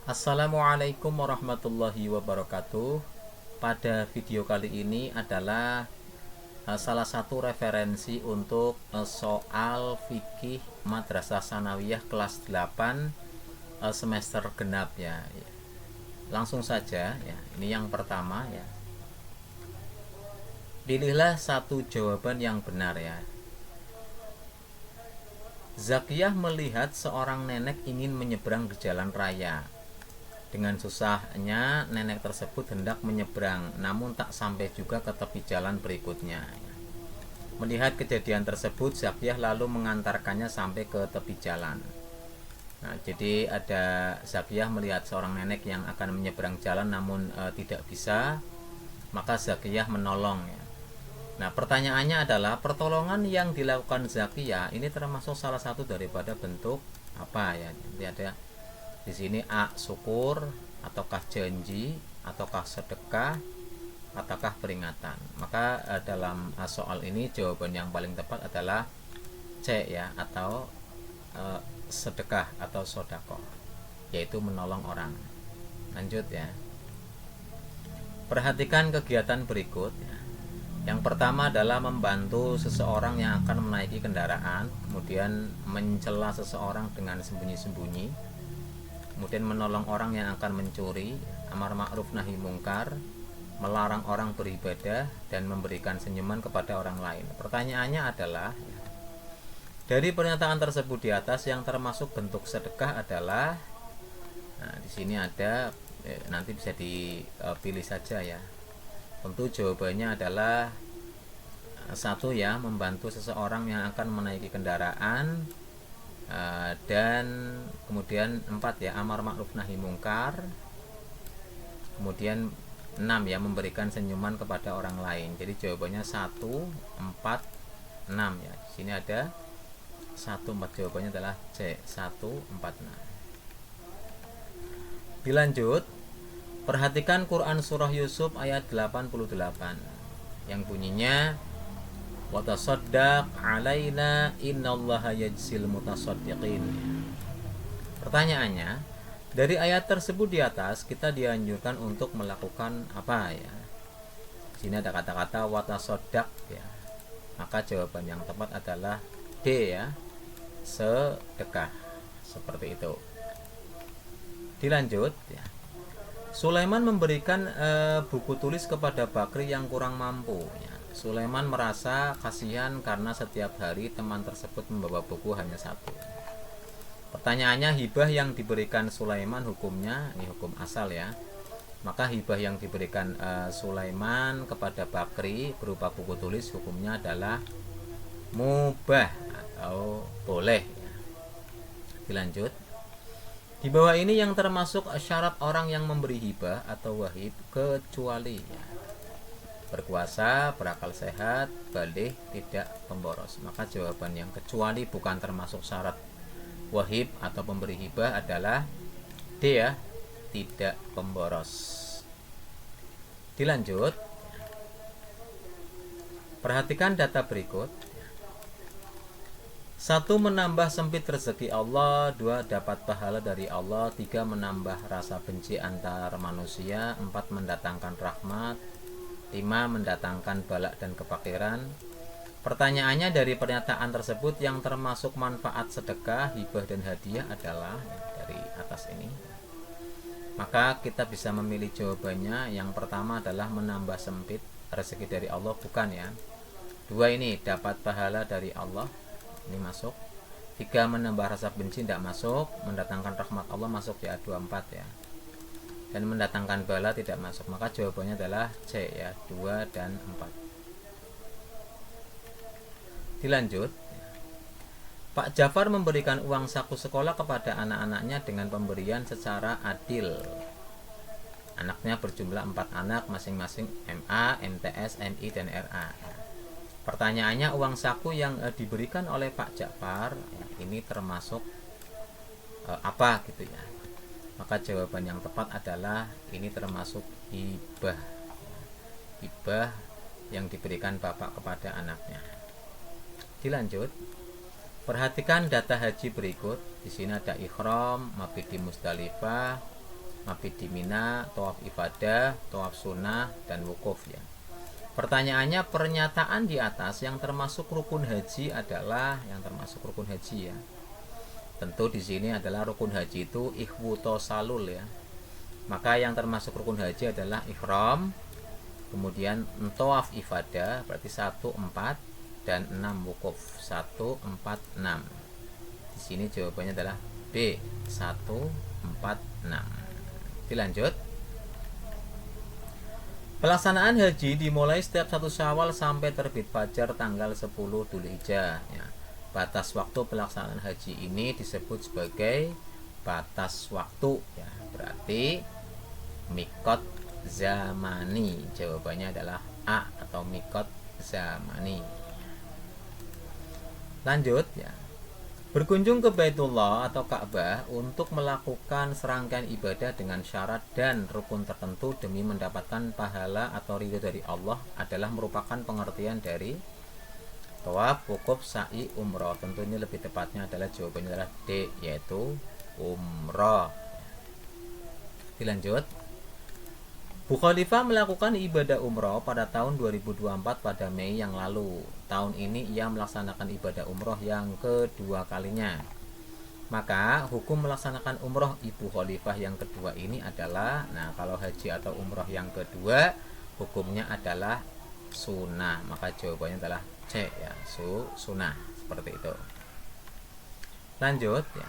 Assalamualaikum warahmatullahi wabarakatuh. Pada video kali ini adalah salah satu referensi untuk soal fikih Madrasah Sanawiyah kelas 8 semester genap ya. Langsung saja ya. Ini yang pertama ya. Pilihlah satu jawaban yang benar ya. Zakiyah melihat seorang nenek ingin menyeberang di jalan raya. Dengan susahnya nenek tersebut hendak menyeberang, namun tak sampai juga ke tepi jalan berikutnya. Melihat kejadian tersebut, Zakiyah lalu mengantarkannya sampai ke tepi jalan. Nah, jadi ada Zakiyah melihat seorang nenek yang akan menyeberang jalan namun tidak bisa, maka Zakiyah menolong ya. Nah, pertanyaannya adalah pertolongan yang dilakukan Zakiyah ini termasuk salah satu daripada bentuk apa ya? Jadi ada di sini A syukur, ataukah janji, ataukah sedekah, ataukah peringatan. Maka dalam soal ini jawaban yang paling tepat adalah C ya, atau sedekah atau sodakoh, yaitu menolong orang. Lanjut ya. Perhatikan kegiatan berikut ya. Yang pertama adalah membantu seseorang yang akan menaiki kendaraan, kemudian mencela seseorang dengan sembunyi-sembunyi, kemudian menolong orang yang akan mencuri, amar ma'ruf nahi mungkar, melarang orang beribadah, dan memberikan senyuman kepada orang lain. Pertanyaannya adalah, dari pernyataan tersebut di atas yang termasuk bentuk sedekah adalah, nah di sini ada, nanti bisa dipilih saja ya. Tentu jawabannya adalah satu ya, membantu seseorang yang akan menaiki kendaraan, dan kemudian 4 ya, amar ma'ruf nahi mungkar, kemudian 6 ya, memberikan senyuman kepada orang lain. Jadi jawabannya 1, 4, 6 ya. Di sini ada 1, 4, jawabannya adalah C, 1, 4, 6. Dilanjut, perhatikan Quran surah Yusuf ayat 88 yang bunyinya wa tasaddaq alaina innallaha yajzil mutasaddiqin. Pertanyaannya, dari ayat tersebut di atas kita dianjurkan untuk melakukan apa ya? Di sini ada kata-kata wa tasaddaq ya. Maka jawaban yang tepat adalah D ya, sedekah. Seperti itu. Dilanjut ya. Sulaiman memberikan buku tulis kepada Bakri yang kurang mampu ya. Sulaiman merasa kasihan karena setiap hari teman tersebut membawa buku hanya satu. Pertanyaannya, hibah yang diberikan Sulaiman hukumnya, ini hukum asal ya. Maka hibah yang diberikan Sulaiman kepada Bakri berupa buku tulis hukumnya adalah mubah atau boleh ya. Dilanjut. Di bawah ini yang termasuk syarat orang yang memberi hibah atau wahib kecuali ya, berkuasa, berakal sehat, baligh, tidak pemboros. Maka jawaban yang kecuali bukan termasuk syarat wahib atau pemberi hibah adalah D ya, tidak pemboros. Dilanjut. Perhatikan data berikut. 1. Menambah sempit rezeki Allah. 2. Dapat pahala dari Allah. 3. Menambah rasa benci antar manusia. 4. Mendatangkan rahmat. 5. Mendatangkan balak dan kefakiran. Pertanyaannya, dari pernyataan tersebut yang termasuk manfaat sedekah, hibah, dan hadiah adalah dari atas ini. Maka kita bisa memilih jawabannya. Yang pertama adalah menambah sempit rezeki dari Allah, bukan ya. 2 ini dapat pahala dari Allah, ini masuk. 3 menambah rasa benci tidak masuk. Mendatangkan rahmat Allah masuk ya, 24 ya. Dan mendatangkan bala tidak masuk. Maka jawabannya adalah C ya, 2 dan 4. Dilanjut. Pak Jafar memberikan uang saku sekolah kepada anak-anaknya dengan pemberian secara adil. Anaknya berjumlah 4 anak, masing-masing MA, MTS, MI, dan RA. Pertanyaannya, uang saku yang diberikan oleh Pak Ja'far ya, ini termasuk apa gitu ya. Maka jawaban yang tepat adalah ini termasuk hibah. Hibah yang diberikan bapak kepada anaknya. Dilanjut. Perhatikan data haji berikut. Di sini ada ihram, mabit di Musdalifah, mabit di Mina, tawaf ifadah, tawaf sunnah, dan wukuf ya. Pertanyaannya, pernyataan di atas yang termasuk rukun haji adalah ya. Tentu di sini adalah rukun haji itu ihwutosalul ya. Maka yang termasuk rukun haji adalah ihram, kemudian tawaf ifadah berarti 1, 4 dan 6 wukuf 1, 4, 6. Di sini jawabannya adalah B 1, 4, 6. Dilanjut. Pelaksanaan haji dimulai setiap 1 Syawal sampai terbit fajar tanggal 10 Dzulhijjah ya. Batas waktu pelaksanaan haji ini disebut sebagai batas waktu ya. Berarti mikot zamani. Jawabannya adalah A atau mikot zamani. Lanjut ya. Berkunjung ke Baitullah atau Ka'bah untuk melakukan serangkaian ibadah dengan syarat dan rukun tertentu demi mendapatkan pahala atau ridho dari Allah adalah merupakan pengertian dari tawaf, wukuf, sa'i, umroh. Tentu ini lebih tepatnya adalah jawabannya adalah D, yaitu umroh. Dilanjut. Bu Khalifah melakukan ibadah umroh pada tahun 2024 pada Mei yang lalu. Tahun ini ia melaksanakan ibadah umroh yang kedua kalinya. Maka hukum melaksanakan umroh Ibu Khalifah yang kedua ini adalah, nah kalau haji atau umroh yang kedua hukumnya adalah sunnah. Maka jawabannya adalah C ya, sunnah, seperti itu. Lanjut ya.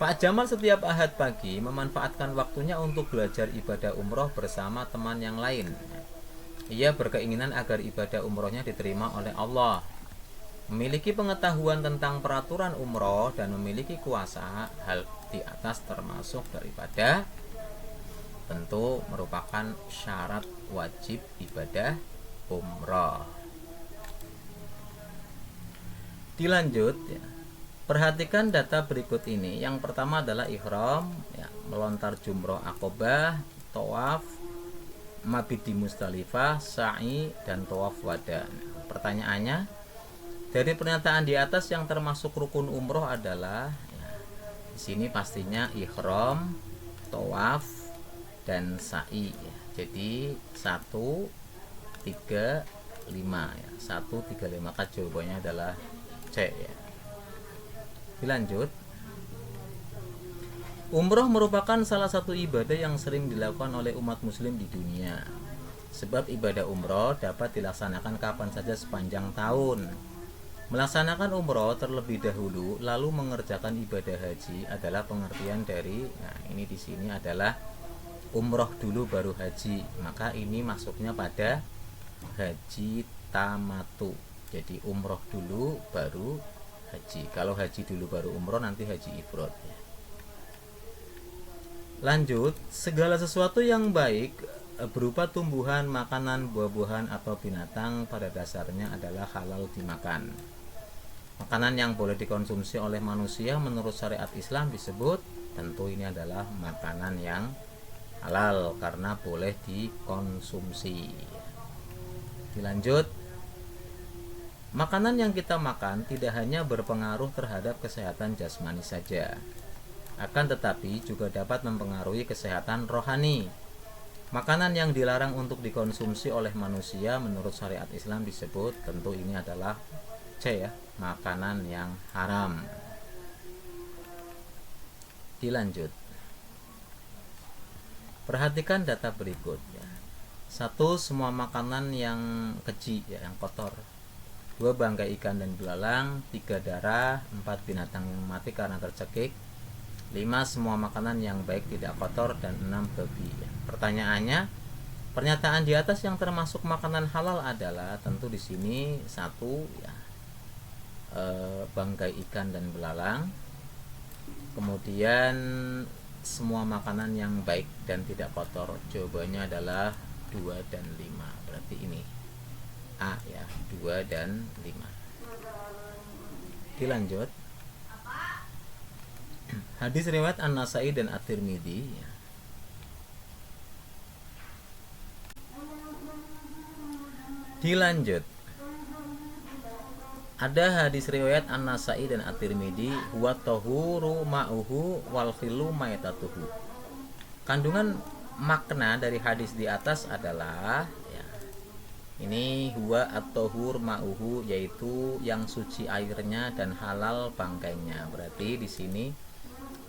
Pak Jamal setiap Ahad pagi memanfaatkan waktunya untuk belajar ibadah umroh bersama teman yang lain. Ia berkeinginan agar ibadah umrohnya diterima oleh Allah. Memiliki pengetahuan tentang peraturan umroh dan memiliki kuasa hal di atas termasuk daripada tentu merupakan syarat wajib ibadah umroh. Dilanjut ya. Perhatikan data berikut ini. Yang pertama adalah ihram ya, melontar jumroh akobah, tawaf, mabit di Musdalifah, sa'i, dan tawaf wada. Pertanyaannya, dari pernyataan di atas yang termasuk rukun umroh adalah ya, di sini pastinya ihram, tawaf, dan sa'i ya. Jadi 1, 3, 5 ya. 1, 3, 5. Maka jawabannya adalah C ya. Dilanjut. Umroh merupakan salah satu ibadah yang sering dilakukan oleh umat muslim di dunia. Sebab ibadah umroh dapat dilaksanakan kapan saja sepanjang tahun. Melaksanakan umroh terlebih dahulu lalu mengerjakan ibadah haji adalah pengertian dari, nah ini di sini adalah umroh dulu baru haji. Maka ini masuknya pada haji tamatu. Jadi umroh dulu baru haji. Kalau haji dulu baru umroh, nanti haji ifrad ya. Lanjut, segala sesuatu yang baik berupa tumbuhan, makanan, buah-buahan atau binatang pada dasarnya adalah halal dimakan. Makanan yang boleh dikonsumsi oleh manusia menurut syariat Islam disebut, tentu ini adalah makanan yang halal karena boleh dikonsumsi. Dilanjut. Makanan yang kita makan tidak hanya berpengaruh terhadap kesehatan jasmani saja, akan tetapi juga dapat mempengaruhi kesehatan rohani. Makanan yang dilarang untuk dikonsumsi oleh manusia menurut syariat Islam disebut, tentu ini adalah C ya, makanan yang haram. Dilanjut. Perhatikan data berikut ya. 1. Semua makanan yang keji ya, yang kotor. 2. Bangkai ikan dan belalang. 3. Darah. 4. Binatang yang mati karena tercekik. 5. Semua makanan yang baik tidak kotor. Dan 6. Babi. Pertanyaannya, pernyataan di atas yang termasuk makanan halal adalah, tentu di sini 1 ya, bangkai ikan dan belalang. Kemudian semua makanan yang baik dan tidak kotor. Jawabannya adalah 2 dan 5. Berarti ini A ya, 2 dan 5. Dilanjut. Hadis riwayat An-Nasai dan At-Tirmidzi ya. Dilanjut. Ada hadis riwayat An-Nasai dan At-Tirmidzi, huwa tahuru ma'uhu wal khilu maitatuhu. Kandungan makna dari hadis di atas adalah ya, ini huwa at-tahur ma'uhu, yaitu yang suci airnya dan halal bangkainya. Berarti di sini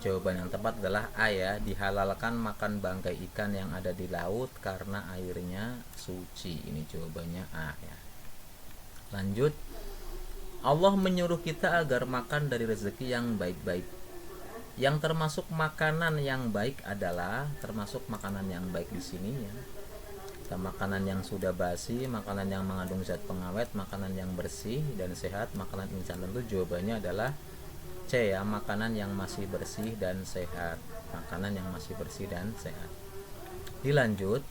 jawaban yang tepat adalah A ya, dihalalkan makan bangkai ikan yang ada di laut karena airnya suci. Ini jawabannya A ya. Lanjut. Allah menyuruh kita agar makan dari rezeki yang baik-baik. Yang termasuk makanan yang baik adalah termasuk makanan yang baik di sini ya. Makanan yang sudah basi, makanan yang mengandung zat pengawet, makanan yang bersih dan sehat, makanan instan. Tentu jawabannya adalah C ya, makanan yang masih bersih dan sehat. Makanan yang masih bersih dan sehat. Dilanjut.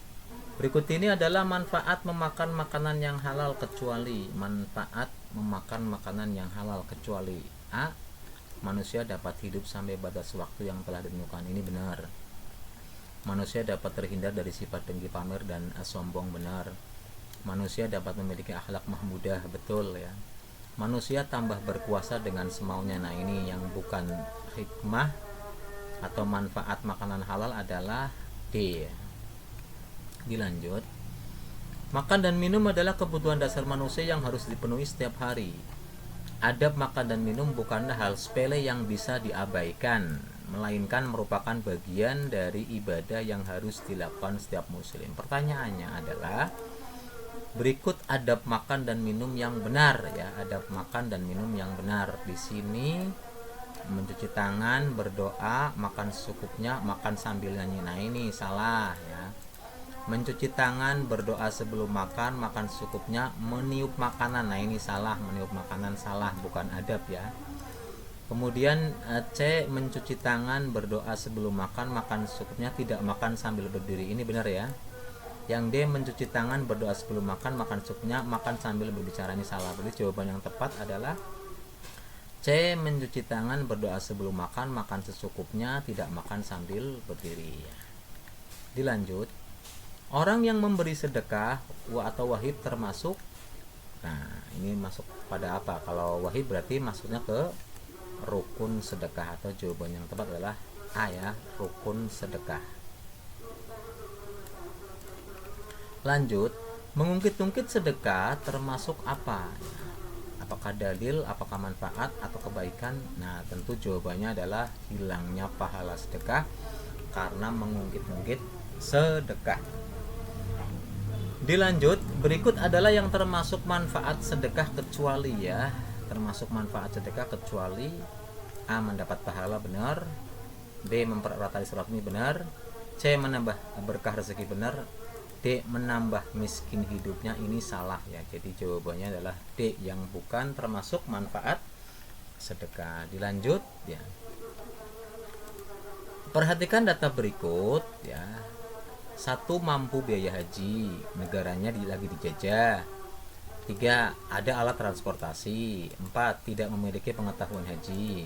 Berikut ini adalah manfaat memakan makanan yang halal kecuali. Manfaat memakan makanan yang halal kecuali A. Manusia dapat hidup sampai batas waktu yang telah ditentukan. Ini benar. Manusia dapat terhindar dari sifat dengki, pamer, dan sombong. Benar. Manusia dapat memiliki akhlak mahmudah. Betul ya. Manusia tambah berkuasa dengan semaunya. Nah ini yang bukan hikmah atau manfaat makanan halal adalah D. Dilanjut. Makan dan minum adalah kebutuhan dasar manusia yang harus dipenuhi setiap hari. Adab makan dan minum bukanlah hal sepele yang bisa diabaikan, melainkan merupakan bagian dari ibadah yang harus dilakukan setiap muslim. Pertanyaannya adalah, berikut adab makan dan minum yang benar ya, adab makan dan minum yang benar. Di sini mencuci tangan, berdoa, makan secukupnya, makan sambil nyanyi. Nah ini salah ya. Mencuci tangan, berdoa sebelum makan, makan secukupnya, meniup makanan. Nah ini salah, meniup makanan salah, bukan adab ya. Kemudian C, mencuci tangan, berdoa sebelum makan, makan secukupnya, tidak makan sambil berdiri. Ini benar ya. Yang D, mencuci tangan, berdoa sebelum makan, makan secukupnya, makan sambil berbicara. Ini salah. Berarti jawaban yang tepat adalah C, mencuci tangan, berdoa sebelum makan, makan secukupnya, tidak makan sambil berdiri. Dilanjut. Orang yang memberi sedekah atau wahib termasuk. Nah ini masuk pada apa? Kalau wahib berarti masuknya ke rukun sedekah, atau jawaban yang tepat adalah A ya, rukun sedekah. Lanjut. Mengungkit-ungkit sedekah termasuk apa? Apakah dalil, apakah manfaat, atau kebaikan? Nah tentu jawabannya adalah hilangnya pahala sedekah karena mengungkit-ungkit sedekah. Dilanjut, berikut adalah yang termasuk manfaat sedekah kecuali ya. Termasuk manfaat sedekah kecuali A, mendapat pahala. Benar. B, mempererat tali silaturahmi. Benar. C, menambah berkah rezeki. Benar. D, menambah miskin hidupnya. Ini salah ya. Jadi jawabannya adalah D, yang bukan termasuk manfaat sedekah. Dilanjut ya. Perhatikan data berikut ya. 1, mampu biaya haji, negaranya lagi dijajah. 3, ada alat transportasi. 4, tidak memiliki pengetahuan haji.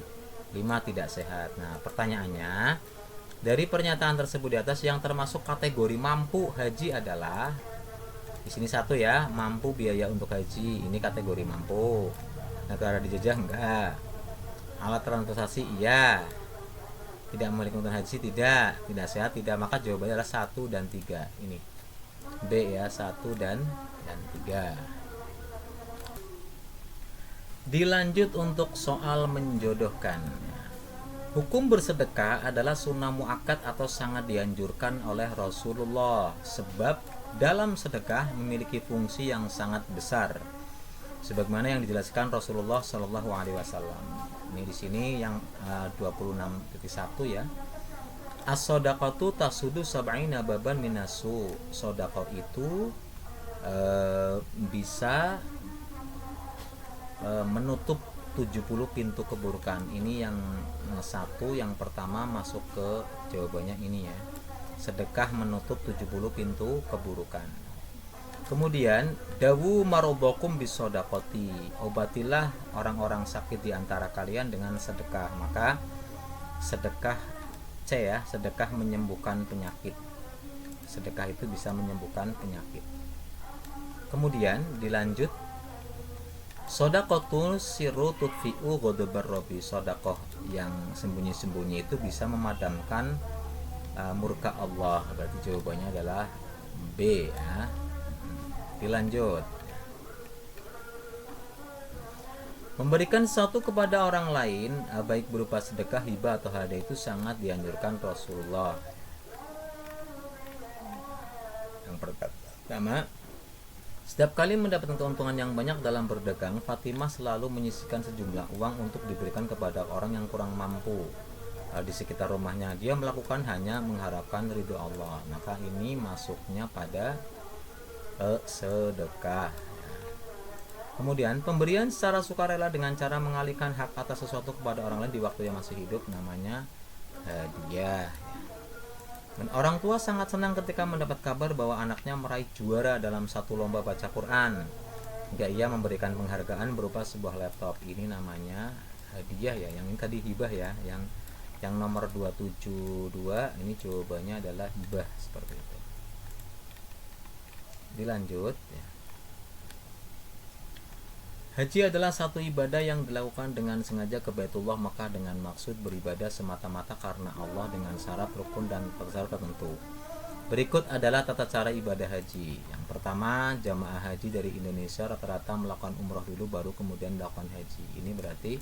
5, tidak sehat. Nah pertanyaannya, dari pernyataan tersebut di atas yang termasuk kategori mampu haji adalah, di sini 1 ya, mampu biaya untuk haji. Ini kategori mampu. Negara dijajah enggak. Alat transportasi iya. Tidak memiliki pengetahuan haji tidak sehat tidak. Maka jawabannya adalah 1 dan 3. Ini B ya, 1 dan 3. Dilanjut untuk soal menjodohkan. Hukum bersedekah adalah sunnah muakkad atau sangat dianjurkan oleh Rasulullah, sebab dalam sedekah memiliki fungsi yang sangat besar, sebagaimana yang dijelaskan Rasulullah Shallallahu Alaihi Wasallam. Ini di sini yang 26.1 ya. As-sodaqatu tasudu sab'ina baban minasu. Sodaqah itu bisa menutup 70 pintu keburukan. Ini yang 1, yang pertama masuk ke jawabannya ini ya. Sedekah menutup 70 pintu keburukan. Kemudian dawu marobokum bisodakoti, obatilah orang-orang sakit di antara kalian dengan sedekah. Maka sedekah C ya, sedekah menyembuhkan penyakit. Sedekah itu bisa menyembuhkan penyakit. Kemudian dilanjut, sodakotul siru tutfi'u godobar robi. Sodakoh yang sembunyi-sembunyi itu bisa memadamkan murka Allah. Berarti jawabannya adalah B ya. Dilanjut. Memberikan sesuatu kepada orang lain, baik berupa sedekah, hibah atau hadiah, itu sangat dianjurkan Rasulullah. Yang pertama, setiap kali mendapatkan keuntungan yang banyak dalam berdagang, Fatimah selalu menyisihkan sejumlah uang untuk diberikan kepada orang yang kurang mampu di sekitar rumahnya. Dia melakukan hanya mengharapkan ridho Allah. Maka ini masuknya pada sedekah. Kemudian pemberian secara sukarela dengan cara mengalihkan hak atas sesuatu kepada orang lain di waktu yang masih hidup namanya hadiah. Dan orang tua sangat senang ketika mendapat kabar bahwa anaknya meraih juara dalam satu lomba baca Quran, hingga ia memberikan penghargaan berupa sebuah laptop. Ini namanya hadiah ya. Yang ini tadi hibah ya. Yang nomor 272 ini jawabannya adalah hibah, seperti itu. Dilanjut ya. Haji adalah satu ibadah yang dilakukan dengan sengaja ke Baitullah Makkah dengan maksud beribadah semata-mata karena Allah dengan syarat rukun dan syarat tertentu. Berikut adalah tata cara ibadah haji. Yang pertama, jamaah haji dari Indonesia rata-rata melakukan umroh dulu baru kemudian melakukan haji. Ini berarti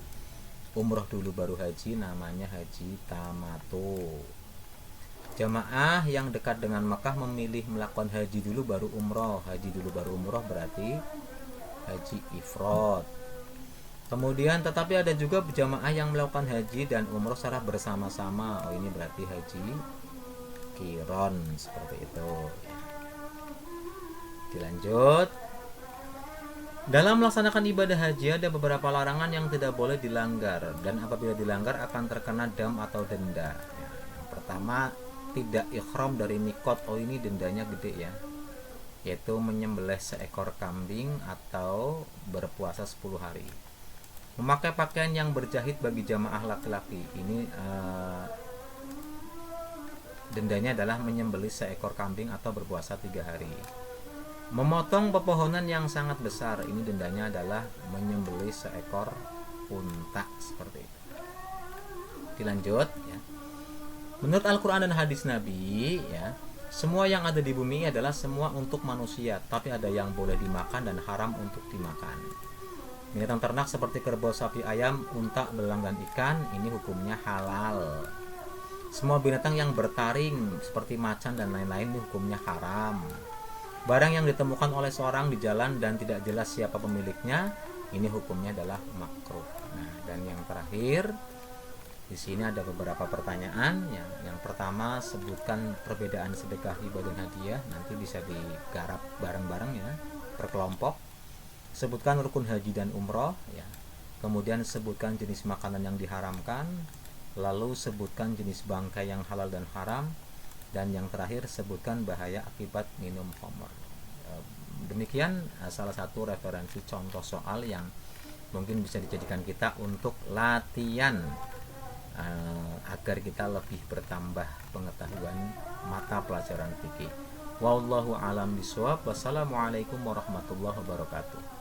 umroh dulu baru haji, namanya haji tamattu. Jamaah yang dekat dengan Makkah memilih melakukan haji dulu baru umroh. Haji dulu baru umroh berarti haji ifrad. Kemudian tetapi ada juga jamaah yang melakukan haji dan umroh secara bersama-sama. Ini berarti haji qiron, seperti itu. Dilanjut. Dalam melaksanakan ibadah haji ada beberapa larangan yang tidak boleh dilanggar, dan apabila dilanggar akan terkena dam atau denda. Yang pertama, tidak ikhram dari mikot. Ini dendanya gede ya, yaitu menyembelih seekor kambing atau berpuasa 10 hari. Memakai pakaian yang berjahit bagi jamaah laki-laki. Ini dendanya adalah menyembelih seekor kambing atau berpuasa 3 hari. Memotong pepohonan yang sangat besar. Ini dendanya adalah menyembelih seekor unta, seperti itu. Dilanjut ya. Menurut Al-Quran dan hadis Nabi ya, semua yang ada di bumi adalah semua untuk manusia, tapi ada yang boleh dimakan dan haram untuk dimakan. Binatang ternak seperti kerbau, sapi, ayam, unta, belang, dan ikan, ini hukumnya halal. Semua binatang yang bertaring seperti macan dan lain-lain, ini hukumnya haram. Barang yang ditemukan oleh seorang di jalan dan tidak jelas siapa pemiliknya, ini hukumnya adalah makruh. Nah, dan yang terakhir, di sini ada beberapa pertanyaan ya. Yang pertama, sebutkan perbedaan sedekah, hibah, dan hadiah. Nanti bisa digarap bareng-bareng ya, per kelompok. Sebutkan rukun haji dan umroh ya. Kemudian sebutkan jenis makanan yang diharamkan. Lalu sebutkan jenis bangkai yang halal dan haram. Dan yang terakhir, sebutkan bahaya akibat minum khamr. Demikian salah satu referensi contoh soal yang mungkin bisa dijadikan kita untuk latihan agar kita lebih bertambah pengetahuan mata pelajaran fikih. Wallahu alam bishawab. Wassalamualaikum warahmatullahi wabarakatuh.